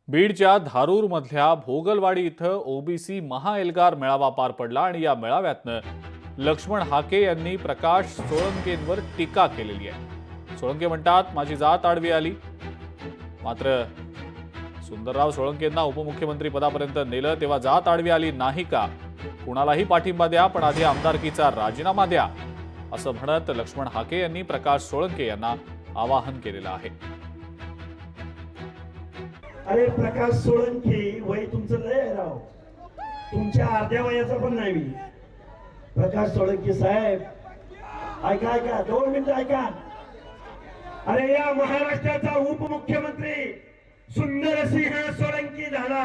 बीडच्या धारूरमधल्या भोगलवाडी इथं ओबीसी महाएल्गार मेळावा पार पडला आणि या मेळाव्यातनं लक्ष्मण हाके यांनी प्रकाश सोळंकेंवर टीका केलेली आहे। सोळंके म्हणतात, माझी जात आडवी आली। मात्र सुंदरराव सोळंकेंना उपमुख्यमंत्री पदापर्यंत नेलं तेव्हा जात आडवी आली नाही का? कुणालाही पाठिंबा द्या, पण आधी आमदारकीचा राजीनामा द्या, असं म्हणत लक्ष्मण हाके यांनी प्रकाश सोळंके यांना आवाहन केलेलं आहे। अरे प्रकाश सोळंके, वय तुमचं लय आहे राव, तुमच्या अर्ध्या वयाचा पण नाही मी। प्रकाश सोळंके साहेब, ऐका ऐका, 2 मिनिटं ऐका। अरे या महाराष्ट्राचा उपमुख्यमंत्री सुंदरसिंह सोळंके झाला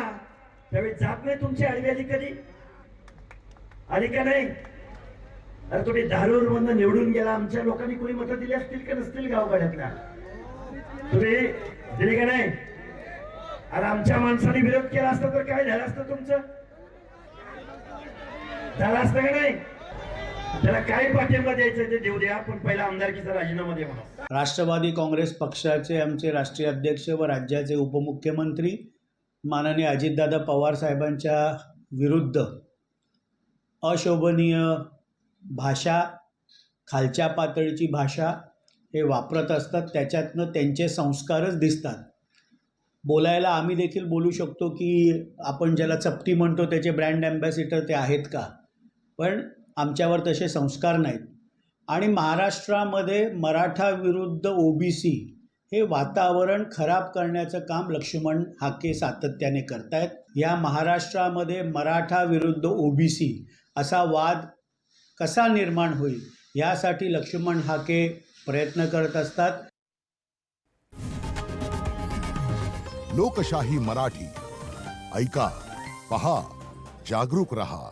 त्यावेळी जात नाही तुमची आडवी आली कधी? आली का नाही? अरे तुम्ही धारूर मधून निवडून गेला, आमच्या लोकांनी कोणी मतं दिली असतील का नसतील गावगाड्यातल्या? तुम्ही दिली का नाही? अरे आमच्या माणसाने विरोध केला असता तर काय झालं असतं तुमचं? झालं असतं का नाही? त्याला काय पाठिंबा द्यायचं ते देऊ द्या, पण पहिला आमदारकीचा राजीनामा द्या म्हणा। राष्ट्रवादी काँग्रेस पक्षाचे आमचे राष्ट्रीय अध्यक्ष व राज्याचे उपमुख्यमंत्री माननीय अजितदादा पवार साहेबांच्या विरुद्ध अशोभनीय भाषा, खालच्या पातळीची भाषा हे वापरत असतात। त्याच्यातनं त्यांचे संस्कारच दिसतात। बोलायला आम्ही देखील बोलू शकतो की आपण ज्याला चपटी म्हणतो त्याचे ब्रँड ॲम्बॅसिडर ते आहेत का, पण आमच्यावर तसे संस्कार नाहीत। आणि महाराष्ट्रामध्ये मराठा विरुद्ध ओबीसी हे वातावरण खराब करण्याचं काम लक्ष्मण हाके सातत्याने करतायत। या महाराष्ट्रामध्ये मराठा विरुद्ध ओबीसी असा वाद कसा निर्माण होईल यासाठी लक्ष्मण हाके प्रयत्न करत असतात। लोकशाही मराठी ऐका, पहा, जागरूक रहा।